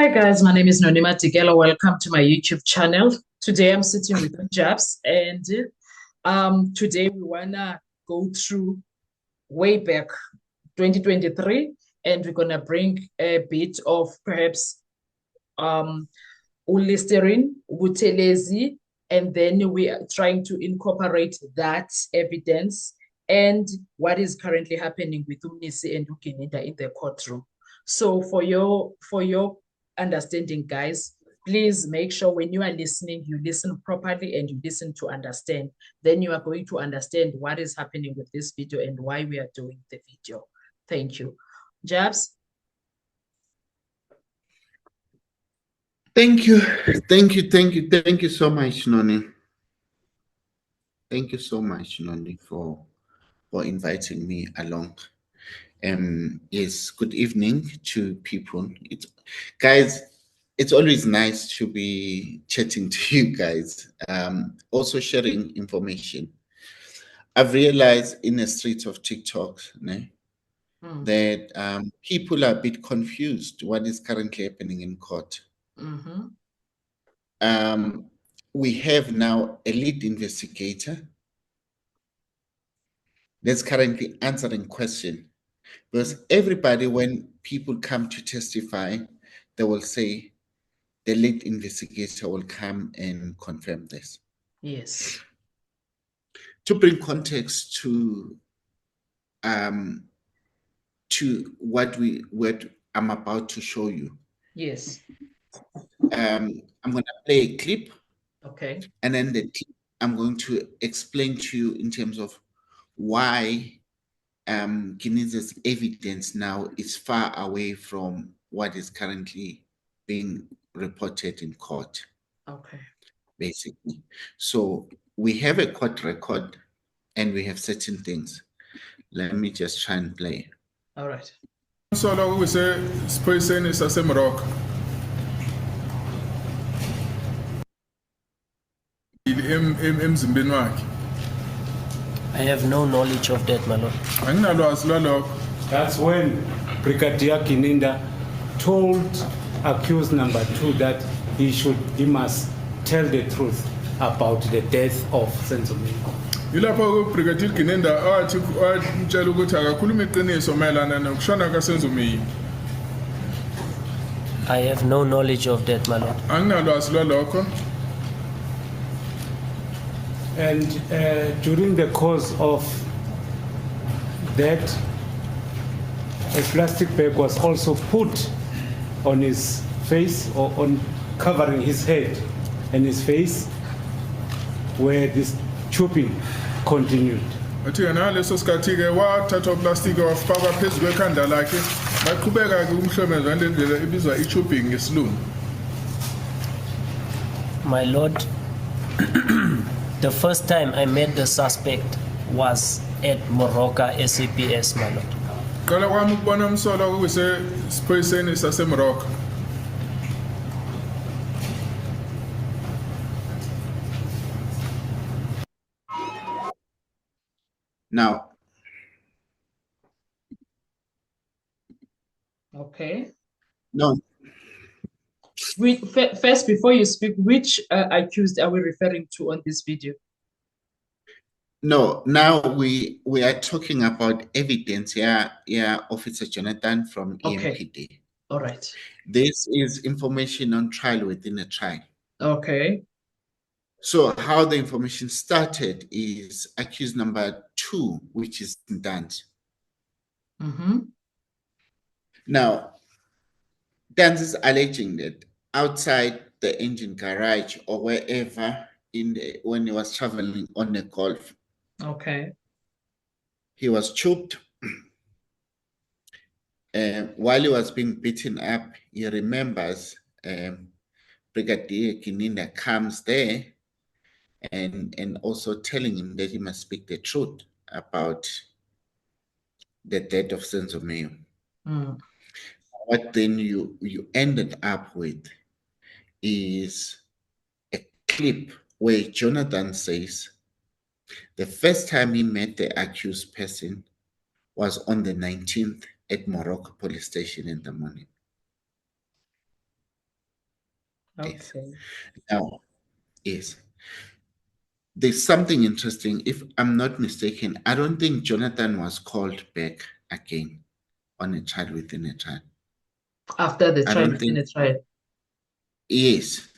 Hi guys, my name is Nonima Tigelo. Welcome to my YouTube channel. Today I'm sitting with Jabs, and today we wanna go through way back 2023, and we're gonna bring a bit of perhaps ulisterine, Buthelezi, and then we are trying to incorporate that evidence and what is currently happening with Umnisi and Ukinida in the courtroom. So for your understanding, guys, please make sure when you are listening, you listen properly and you listen to understand. Then you are going to understand what is happening with this video and why we are doing the video. Thank you. Jabs? Thank you so much, Noni. Thank you so much, Noni, for inviting me along. Yes, good evening to people. Guys, it's always nice to be chatting to you guys. Also sharing information. I've realized in the streets of TikTok, that people are a bit confused what is currently happening in court. We have now a lead investigator that's currently answering questions, because everybody, when people come to testify, they will say the lead investigator will come and confirm this. Yes. To bring context to what I'm about to show you. Yes. I'm going to play a clip. Okay. And then I'm going to explain to you in terms of why Guinea's evidence now is far away from what is currently being reported in court. Okay. Basically. So we have a court record and we have certain things. Let me just try and play. All right. So long we say Spain is a same rock. I have no knowledge of that, my lord. That's when Brigadier Kininda told accused number 2 that he must tell the truth about the death of Senzomeni. Yilapho Brigadier Kininda athi utshela ukuthi akakhuluma iqiniso mayelana nokushona kaSenzomeni. I have no knowledge of that, my lord. Anginalwazi lwalokho. And during the course of that, a plastic bag was also put on his face, or on covering his head and his face, where this chopping continued. Athi ngaleso sikhathi ke wathatha uplastic wafaka phezulu kwekhanda lakhe, baqhubeka ke umhlomezo ngendlela ibizwa i-chopping ngesilungu. My lord, the first time I met the suspect was at Moroka SAPS, my lord. Qala kwami ukubona umsolo kuse Spain saseMorocco. Now, Okay. No. First, before you speak, which accused are we referring to on this video? No, now we are talking about evidence. Yeah, Officer Jonathan from EMPD. All right. This is information on trial within a trial. Okay. So how the information started is accused number 2, which is Dance. Now, Dance is alleging that outside the engine garage or wherever when he was traveling on the Golf, Okay. he was choked. While he was being beaten up, he remembers Brigadier Kininda comes there and also telling him that he must speak the truth about the death of Senzomeni. What then you ended up with is a clip where Jonathan says the first time he met the accused person was on the 19th at Morocco police station in the morning. Yes. Okay. Now, yes. There's something interesting. If I'm not mistaken, I don't think Jonathan was called back again on a child within a child. After the I trial don't within think, a trial. yes,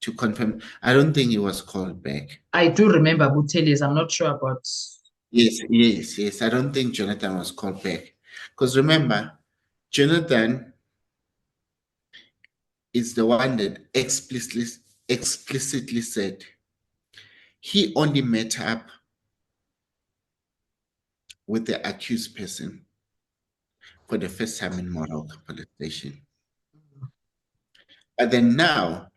to confirm, I don't think he was called back. I do remember Buthelezi. I'm not sure about. Yes. I don't think Jonathan was called back. Because remember, Jonathan is the one that explicitly said he only met up with the accused person for the first time in Morocco police station. But then now,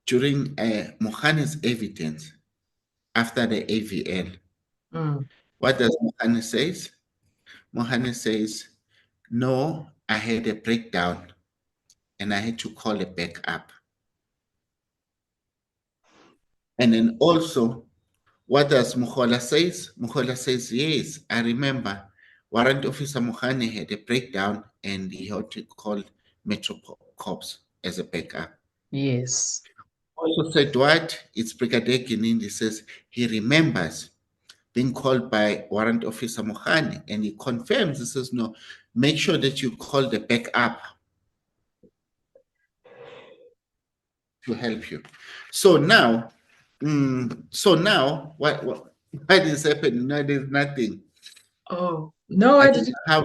during Mohane's evidence, after the AVL, Mm. what does Mohane say? Mohane says, no, I had a breakdown and I had to call a backup. And then also, what does Mukhola says? Mukhola says, yes, I remember Warrant Officer Mohane had a breakdown and he had to call Metro Corps as a backup. Yes. Also said what? It's Brigadier Kinindi says he remembers being called by Warrant Officer Mohane and he confirms, he says, no, make sure that you call the backup to help you. So now, what is happening? No, there's nothing. Oh no, I didn't. How?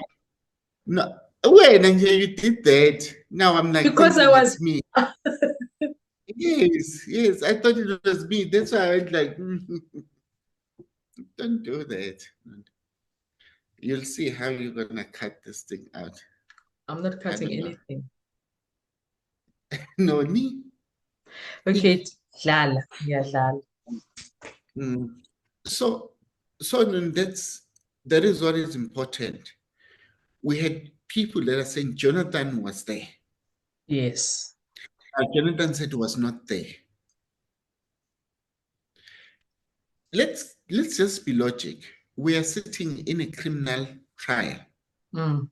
No, when and you did that. Now I'm like Because I thinking was. it's me. Yes. I thought it was me. That's why I went like, don't do that. You'll see how you're gonna cut this thing out. I'm not cutting don't know. anything. No, me. Okay, Dlala. Yeah, Dlala. So then that is what is important. We had people that are saying Jonathan was there. Yes. Jonathan said was not there. Let's just be logic. We are sitting in a criminal trial. Mm.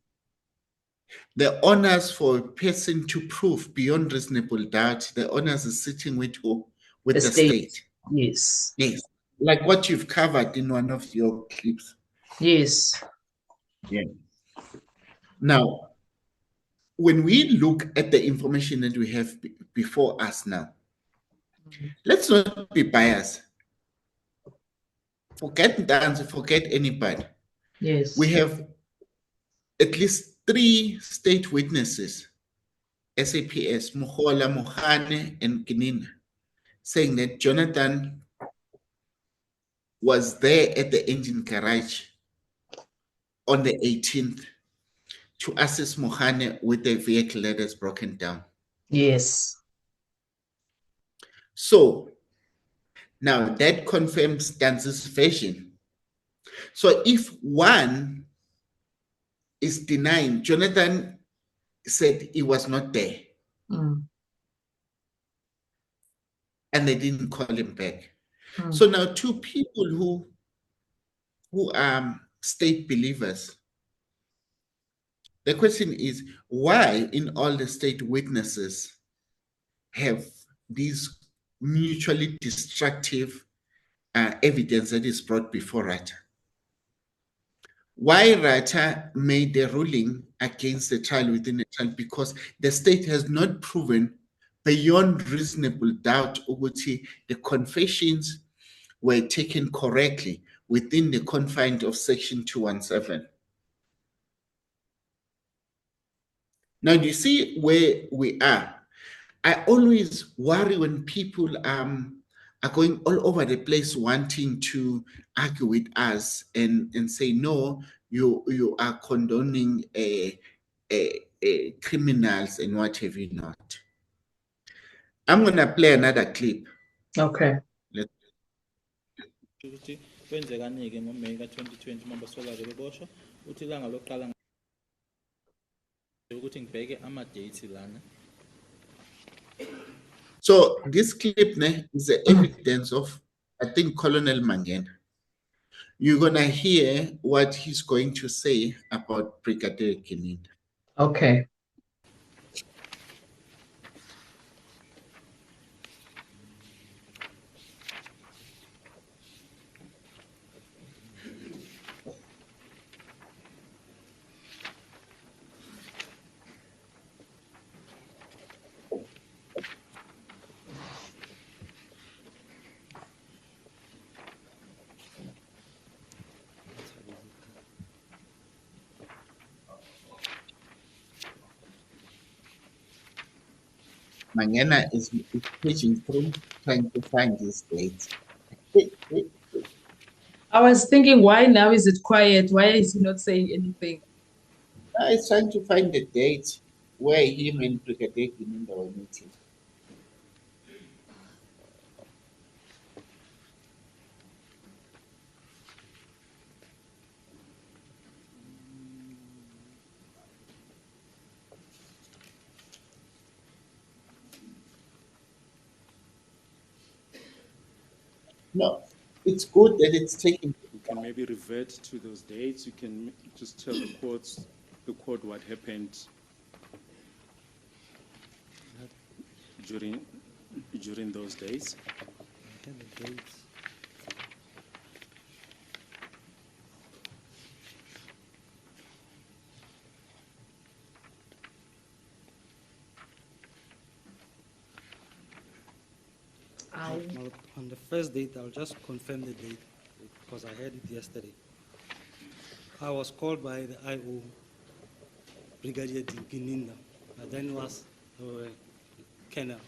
The honors for a person to prove beyond reasonable doubt, the honors is sitting with who? With the state. Yes. Yes. Like what you've covered in one of your clips. Yes. Yeah. Now, when we look at the information that we have before us now, let's not be biased. Forget dance, forget anybody. Yes. We have at least 3 state witnesses, SAPS, Mukhola, Mohane, and Kinina, saying that Jonathan was there at the engine garage on the 18th to assist Mohane with the vehicle that is broken down. Yes. So now that confirms Dance's version. So if one is denying, Jonathan said he was not there. Mm. And they didn't call him back. Mm. So now 2 people who are state believers, the question is, why in all the state witnesses have these mutually destructive evidence that is brought before Rata? Why Rata made a ruling against the trial within a trial? Because the state has not proven beyond reasonable doubt ukuthi the confessions were taken correctly within the confines of Section 217. Now, you see where we are. I always worry when people are going all over the place wanting to argue with us and say, no, you are condoning criminals and what have you not. I'm going to play another clip. Okay. ukuthi kwenzekani-ke ngoMeyi ka-2020 uMambasola beboshwa uthi ilanga lokuqala ukuthi ngibheke ama-dates lana. So this clip is the evidence of, I think, Colonel Mangena. You're going to hear what he's going to say about Brigadier Kinindi. Okay. Mangena is pushing through, trying to find his date. I was thinking, why now is it quiet? Why is he not saying anything? He's trying to find the date where him and Brigadier Gininda were meeting. No, it's good that it's taking. You can maybe revert to those dates. You can just tell the court what happened during those days. Well, on the first date, I'll just confirm the date because I heard it yesterday. I was called by the IO, Brigadier Gininda, and then was Colonel.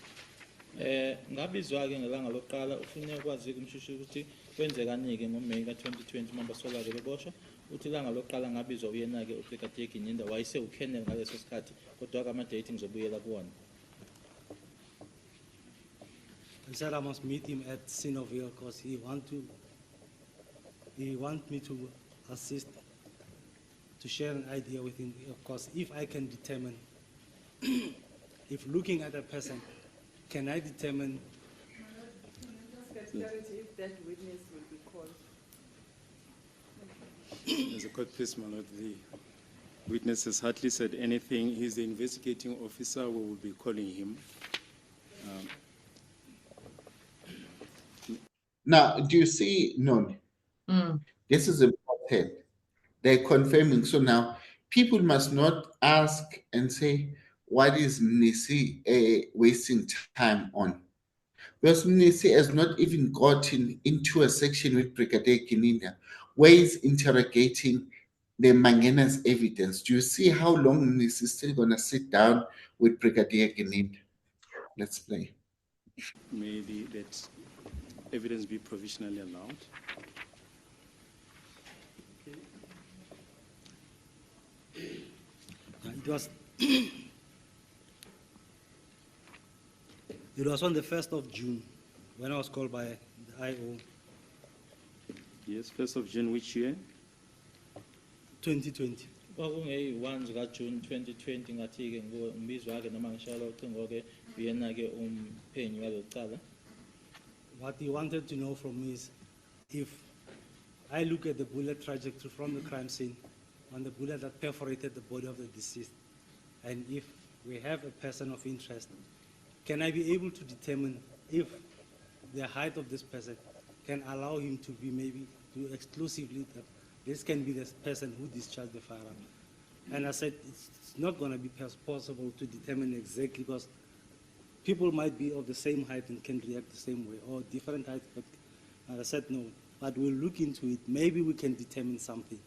Ngabizwa-ke ngelanga lokuqala ufune ukwazi kumshushu ukuthi kwenzekani-ke ngoMeyi ka-2020 mambaswala-ke beboshwa uthi ilanga lokuqala ngabizwa uyena-ke uBrigadier Gininda wayese uKolonel ngaleso sikhathi kodwa-ke ama-date ngizobuyela kuwona. He said I must meet him at Sinoville because he want me to assist, to share an idea with him. Of course, if I can determine, if looking at a person, can I determine? Just get clarity if that witness will be called. As a court, please, my lord, the witness has hardly said anything. He's the investigating officer. We will be calling him. Now, do you see, Noni? This is important. They're confirming. So now people must not ask and say, what is Nisi wasting time on? Because Nisi has not even gotten into a section with Brigadier Gininda where he's interrogating the Mangena's evidence. Do you see how long Nisi is still going to sit down with Brigadier Gininda? Let's play. Maybe that evidence be provisionally allowed. It was it was on the 1st of June when I was called by the IO. Yes, 1st of June, which year? 2020. Kwakungeyi-1 zika-June 2020 ngathi-ke ngibizwa-ke noma ngishayela ucingo-ke uyena-ke umphenyi walelo cala. What he wanted to know from me is if I look at the bullet trajectory from the crime scene on the bullet that perforated the body of the deceased, and if we have a person of interest, can I be able to determine if the height of this person can allow him to be maybe to exclusively that this can be the person who discharged the firearm? And I said it's not going to be possible to determine exactly because people might be of the same height and can react the same way, or different heights, but I said no, but we'll look into it. Maybe we can determine something.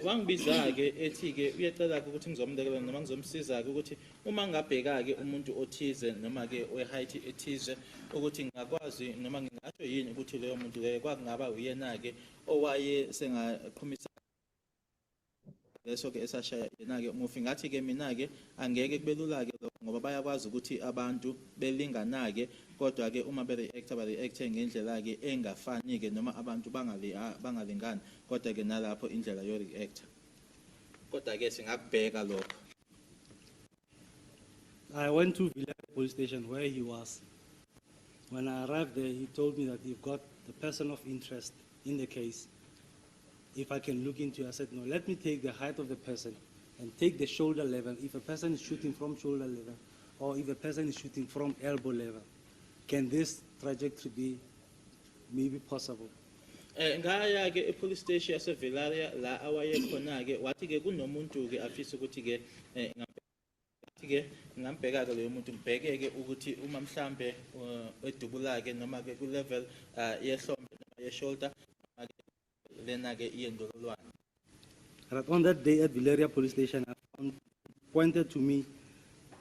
Wangibiza-ke ethi-ke uyacela-ke ukuthi ngizomlekela noma ngizomsiza-ke ukuthi uma ngabheka-ke umuntu othize noma-ke we-height ethize ukuthi ngingakwazi noma ngingasho yini ukuthi leyo muntu leyo kwakungaba uyena-ke owaye sengaqhumisa leso-ke esashaya yena-ke umufi ngathi-ke mina-ke angeke kube lula-ke lokho ngoba bayakwazi ukuthi abantu belingana-ke kodwa-ke uma bere-acte ngendlela-ke engafani-ke noma abantu bangalingani kodwa-ke nalapho indlela yo-reacta kodwa-ke singakubheka lokho. I went to Villa police station where he was. When I arrived there, he told me that you've got the person of interest in the case. If I can look into it, I said, no, let me take the height of the person and take the shoulder level. If a person is shooting from shoulder level or if a person is shooting from elbow level, can this trajectory be maybe possible? Ngaya-ke e-police station yasevilaria la awayekhona-ke wathi-ke kunomuntu-ke afisa ukuthi-ke ke ngambheka-ke loyo muntu ngibheke-ke ukuthi uma mhlambe edubula-ke noma-ke ku-level yehlombe noma ye-shoulder lena-ke iyendololwane. But on that day at Valeria police station, I found, pointed to me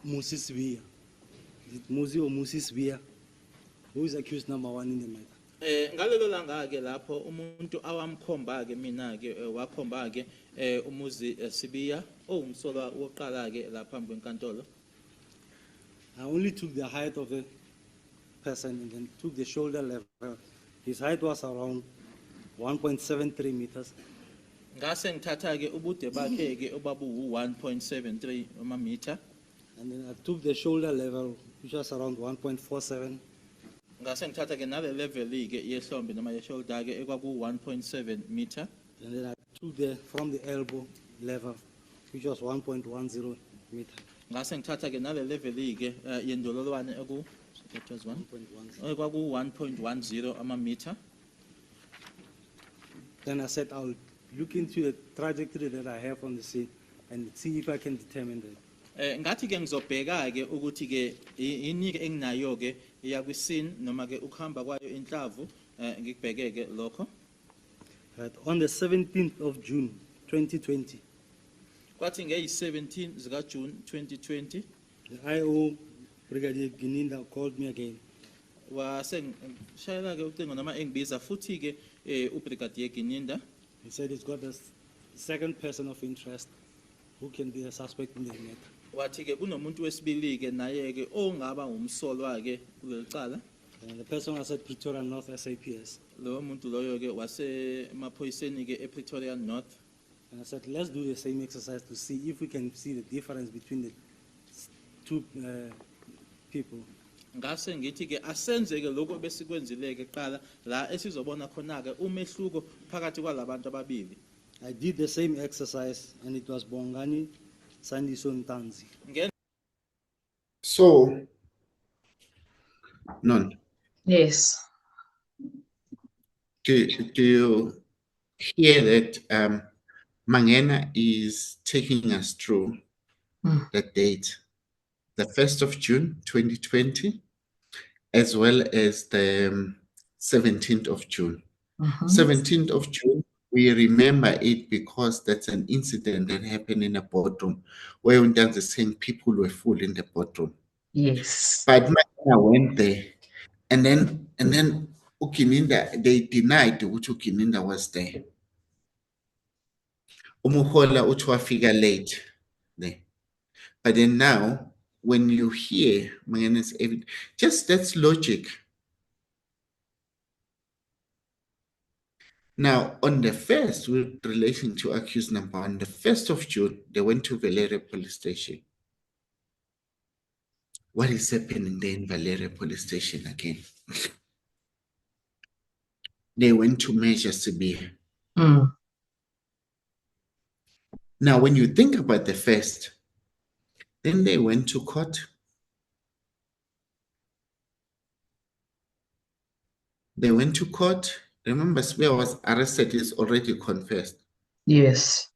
Moses Villa. Is it Muzi or Musi Sbia? Who is accused number one in the matter? Ngalelo langa ke lapho umuntu awamkhomba ke mina ke wakhomba ke umuzi Sibiya owumsolwa woqala ke lapha phambi kwenkantolo. I only took the height of the person and then took the shoulder level. His height was around 1.73 meters. Ngase ngithatha ke ubude bakhe ke obabu 1.73 meter. And then I took the shoulder level, which was around 1.47. Ngase ngithatha ke nale level ke yehlombe noma yeshoulder ke ekwaku 1.7 meter. And then I took from the elbow level, which was 1.10 meter. Ngase ngithatha ke nale level ke yendololwane eku that was 1.10. ekwaku 1.10 meter. Then I said I'll look into the trajectory that I have on the scene and see if I can determine that. Ngathi ke ngizobheka ke ukuthi ke inike enginayo ke iya kwiscene noma ke ukuhamba kwayo inhlavu ngikubheke ke lokho. But on the 17th of June 2020, Kwathi ngeyi 17 zika June 2020 the IO Brigadier Gininda called me again. wase ngishayela ke ucingo noma engibiza futhi ke uBrigadier Gininda. He said he's got a second person of interest who can be a suspect in the matter. Wathi ke kunomuntu wesibili ke naye ke ongaba ngumsolwa ke kuleli cala. And the person was at Pretoria North SAPS. Lo muntu loyo ke wase emaphoyiseni ke ePretoria North. And I said, let's do the same exercise to see if we can see the difference between the two people. Ngase ngithi ke asenze ke lokho besikwenzile ke qala la esizobona khona ke umehluko phakathi kwalabantu ababili. I did the same exercise and it was Bongani Sandiso Ntanzi. So, none. Yes. Do you hear that Mangena is taking us through the date, the 1st of June 2020, as well as the 17th of June. 17th of June, we remember it because that's an incident that happened in a boardroom where Undanzi is saying people were full in the boardroom. Yes. But Mangena went there, and then Ukininda, they denied that Ukininda was there. Umuhola utwafika late there. But then now, when you hear Mangena's evidence, just that's logic. Now, on the 1st, with relation to accused number 1, the 1st of June, they went to Valeria police station. What is happening there in Valeria police station again? They went to measure Sibiya. Now, when you think about the 1st, then they went to court. They went to court. Remember, Sibiya was arrested, he's already confessed. Yes.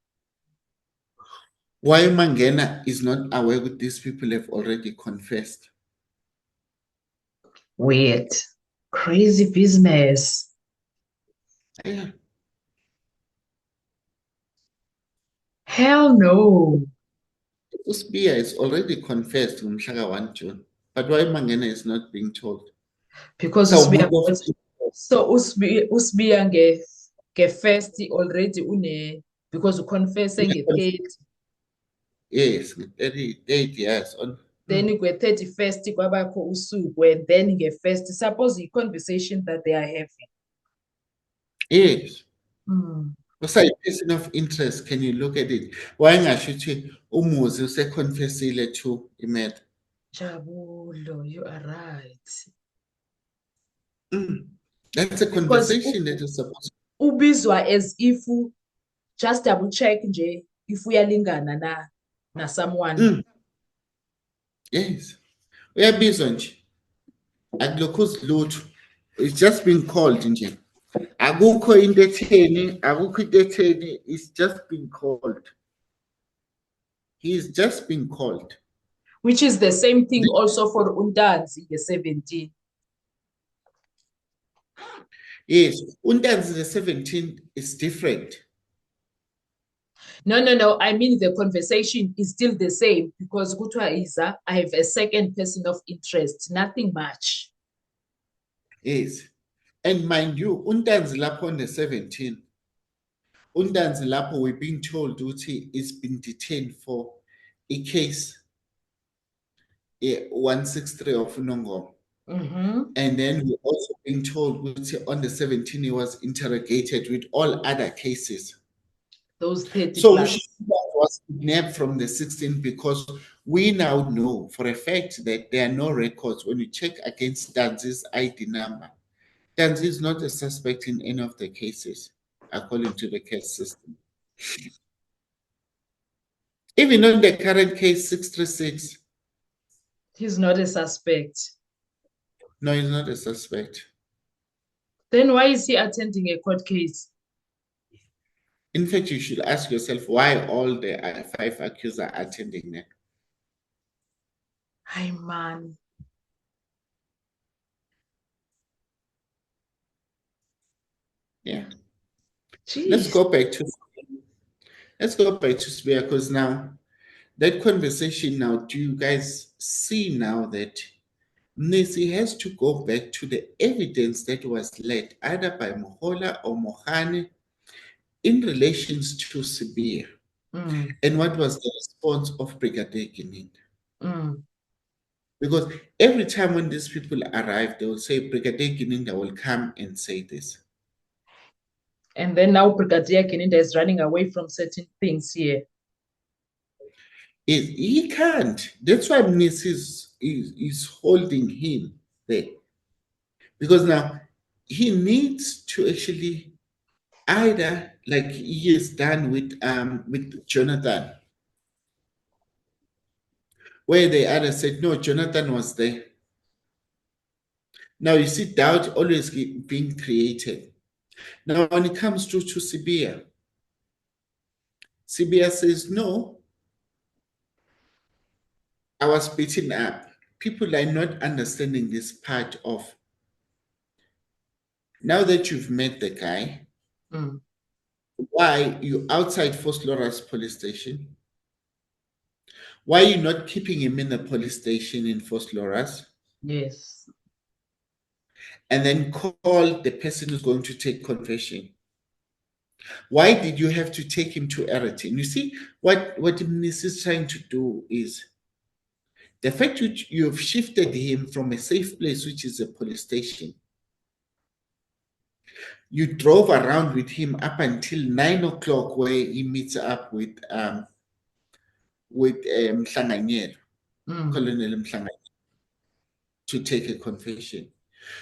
Why Mangena is not aware that these people have already confessed? Weird. Crazy business. Yeah. Hell no. Sibiya is already confessed on Mhlaka 1 June. But why Mangena is not being told? Because Usibiya nge first already une because confess nge 30. Yes, 38 years on. Then you 31st kwabakho usuku and then nge first. Suppose the conversation that they are having. Yes. What's a person of interest? Can you look at it? Why ngashuthi umuzi useconfessile to imet? Jabulo, you are right. That's a conversation that is supposed to. Ubizwa as if just double check nje if uyalingana na someone. Yes. Uyabizwa nje. Akulokho lutho. It's just been called nje. Akukho into etheni, akukho into etheni, it's just been called. He's just been called. Which is the same thing also for Undanzi, the 17. Yes, Undanzi the 17 is different. No. I mean, the conversation is still the same because kuthiwa Iza, I have a second person of interest, nothing much. Yes. And mind you, Untanzi lapho on the 17th, Untanzi lapho we're being told Uti is been detained for a case 163 of Unongom. And then we're also being told Uti on the 17th he was interrogated with all other cases. Those 30 So plus. Ushiba was kidnapped from the 16th because we now know for a fact that there are no records when you check against Tanzi's ID number. Tanzi is not a suspect in any of the cases, according to the case system. Even on the current case 636, He's not a suspect. no, he's not a suspect. Then why is he attending a court case? In fact, you should ask yourself why all the 5 accused are attending there. Hi, man. Yeah. Jeez. Let's go back to Spear, because now that conversation now, do you guys see now that Nisi has to go back to the evidence that was led either by Mohola or Mohane in relations to Sibir? And what was the response of Brigadier Gininda? Because every time when these people arrive, they will say Brigadier Gininda will come and say this. And then now Brigadier Gininda is running away from certain things here. He can't. That's why Mrs. is holding him there. Because now he needs to actually either, like he has done with Jonathan, where they either said, no, Jonathan was there. Now you see doubt always being created. Now when it comes to Sibia says, no, I was beaten up. People are not understanding this part of, now that you've met the guy, why you outside Vosloorus police station? Why are you not keeping him in the police station in Vosloorus? Yes. And then call the person who's going to take confession. Why did you have to take him to Eriton? You see, what Mnis is trying to do is the fact that you have shifted him from a safe place, which is a police station. You drove around with him up until 9 o'clock, where he meets up with Mhlanganyelo, Colonel Mhlanganyelo, to take a confession.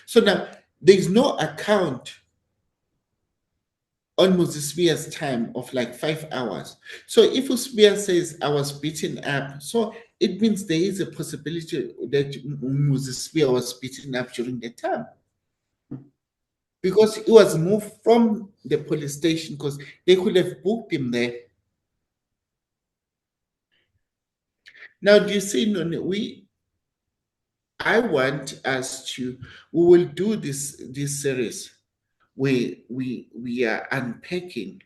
So now there's no account on Moses Spear's time of like 5 hours. So if Spear says I was beaten up, so it means there is a possibility that Moses Spear was beaten up during the time. Because he was moved from the police station because they could have booked him there. Now, do you see, I want us to, we will do this series where we are unpacking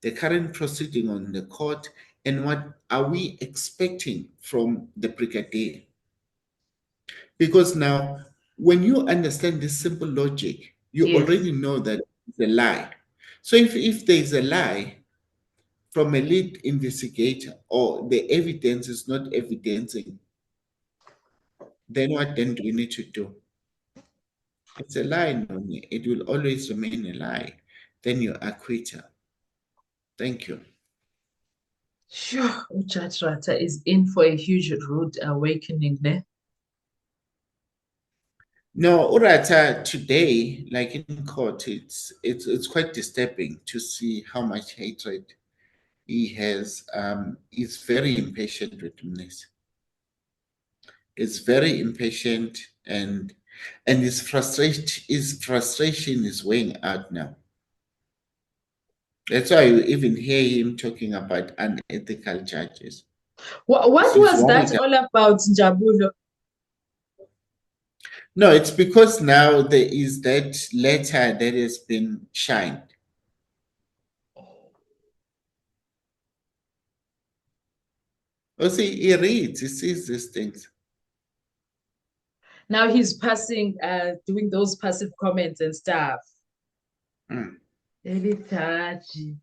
the current proceeding on the court and what are we expecting from the brigadier. Because now, when you understand this simple logic, you already know that it's a lie. So if there's a lie from a lead investigator or the evidence is not evidencing, then what then do we need to do? It's a lie, Noni. It will always remain a lie. Then you acquit her. Thank you. Sure, Judge Rata is in for a huge rude awakening there. No, Urata today, like in court, it's quite disturbing to see how much hatred he has. He's very impatient with Mnis. He's very impatient, and his frustration is weighing out now. That's why you even hear him talking about unethical judges. What was that all about, Njabulo? No, it's because now there is that letter that has been shined. Oh, see, he reads, he sees these things. Now he's passing, doing those passive comments and stuff. Mm, Really touchy.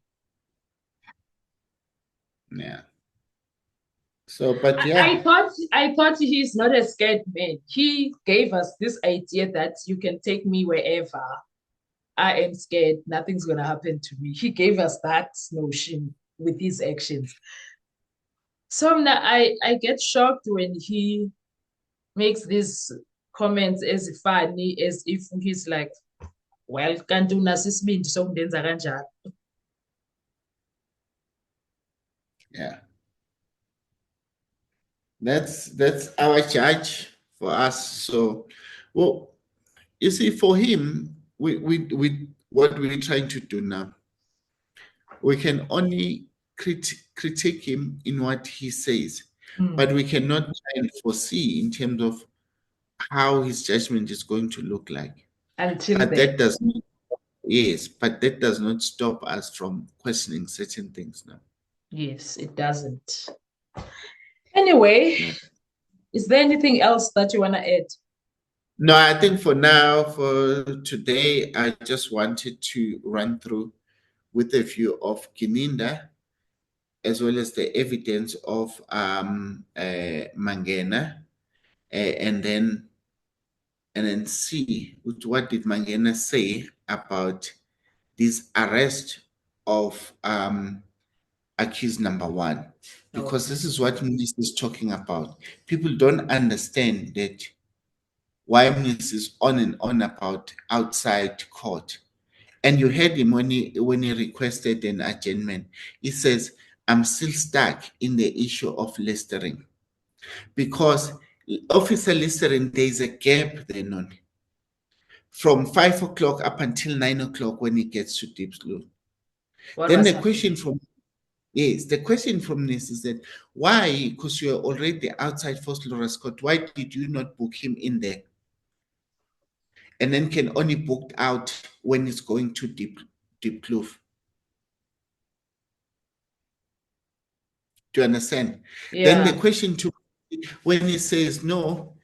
yeah. So, but I yeah, thought he's not a scared man. He gave us this idea that you can take me wherever. I am scared. Nothing's gonna happen to me. He gave us that notion with his actions. So now I get shocked when he makes these comments as funny, as if he's like, well, kanti unasisibindi sokundenza kanjalo. yeah. That's our judge for us. So, well, you see, for him, we what we're trying to do now, we can only critique him in what he says, but we cannot try and foresee in terms of how his judgment is going to look like. Until But then. that does not, yes, but that does not stop us from questioning certain things now. Yes, it doesn't. Anyway, Yeah. is there anything else that you want to add? No, I think for now, for today, I just wanted to run through with a view of Kininda, as well as the evidence of Mangena, and then see what did Mangena say about this arrest of accused number one, because this is what Mnis is talking about. People don't understand that why Mnis is on and on about outside court. And you heard him when he requested an adjournment. He says, I'm still stuck in the issue of Listering. Because Officer Listering, there's a gap there, non. From 5 o'clock up until 9 o'clock when he gets to Diepsloot. Then the question from this is that why, because you're already outside Vosloorus Court, why did you not book him in there? And then can only book out when it's going to Diepkloof. Do you understand? Yeah. Then the question when he says no,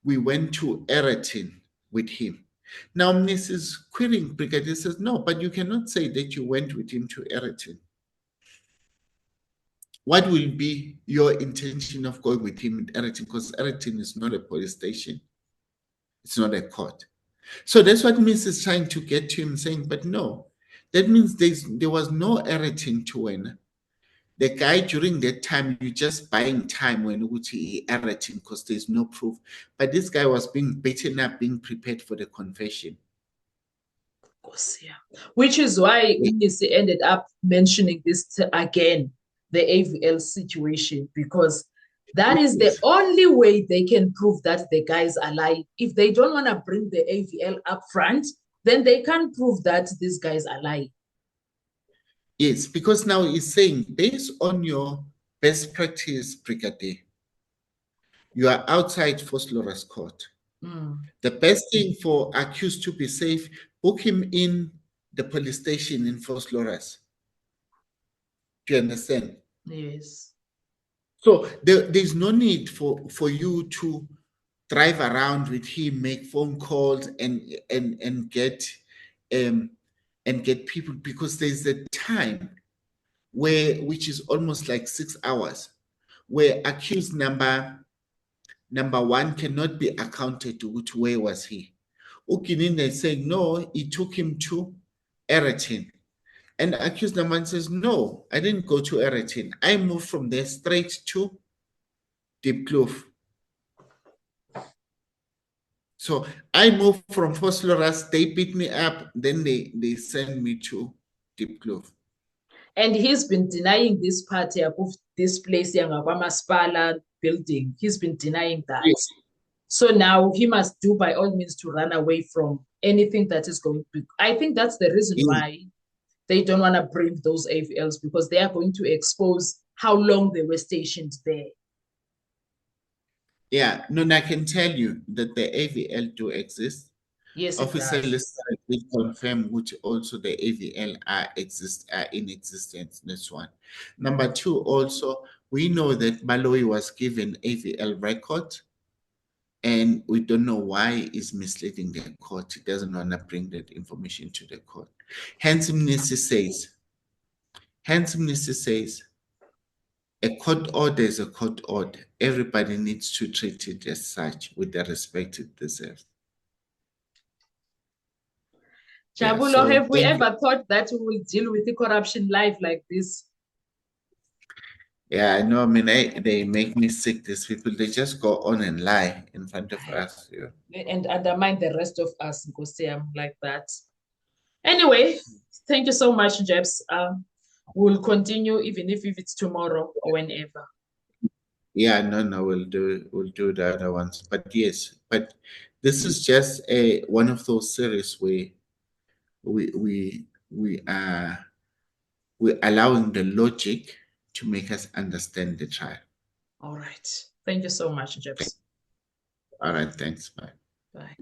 we went to Eratin with him. Now Mrs. querying Brigadier says, no, but you cannot say that you went with him to Eratin. What will be your intention of going with him at Eratin? Because Eratin is not a police station. It's not a court. So that's what Miss is trying to get to him, saying, but no, that means there was no Eratin to win. The guy during that time, you're just buying time when he Eratin because there's no proof. But this guy was being beaten up, being prepared for the confession. Which is why Mnisi ended up mentioning this again, the AVL situation, because that is the only way they can prove that the guys are lying. If they don't want to bring the AVL up front, then they can't prove that these guys are lying. Yes, because now he's saying, based on your best practice, Brigadier, you are outside Vosloorus Court. The best thing for accused to be safe, book him in the police station in Vosloorus. Do you understand? Yes. So there's no need for you to drive around with him, make phone calls and get people, because there's a time which is almost like 6 hours, where accused number one cannot be accounted to where was he. Ukininde is saying, no, he took him to Eratin. And accused number one says, no, I didn't go to Eratin. I moved from there straight to Diepkloof. So I moved from Vosloorus, they beat me up, then they send me to Diepkloof. And he's been denying this part of this place, Masipala building. He's been denying that. Yes. So now he must do by all means to run away from anything that is going to. I think that's the reason why they don't want to bring those AVLs, because they are going to expose how long they were stationed there. Yeah, no, I can tell you that the AVL do exist. Yes, it Officer does. Lester did confirm which also the AVL are in existence. That's one. Number two, also, we know that Baloyi was given AVL record, and we don't know why he's misleading the court. He doesn't want to bring that information to the court. Hence, Minister says, a court order is a court order. Everybody needs to treat it as such with the respect it deserves. Yeah, Jabulo, so have we thank you. ever thought that we will deal with the corruption live like this? Yeah, I know. I mean, they make me sick. These people, they just go on and lie in front of us. Yeah. And undermine the rest of us, Nkosiyam, like that. Anyway, thank you so much, Jebs. We'll continue even if it's tomorrow or whenever. Yeah, no, we'll do the other ones. But yes, but this is just one of those series where we're allowing the logic to make us understand the trial. All right. Thank you so much, Jebs. All right, thanks. Bye. Bye.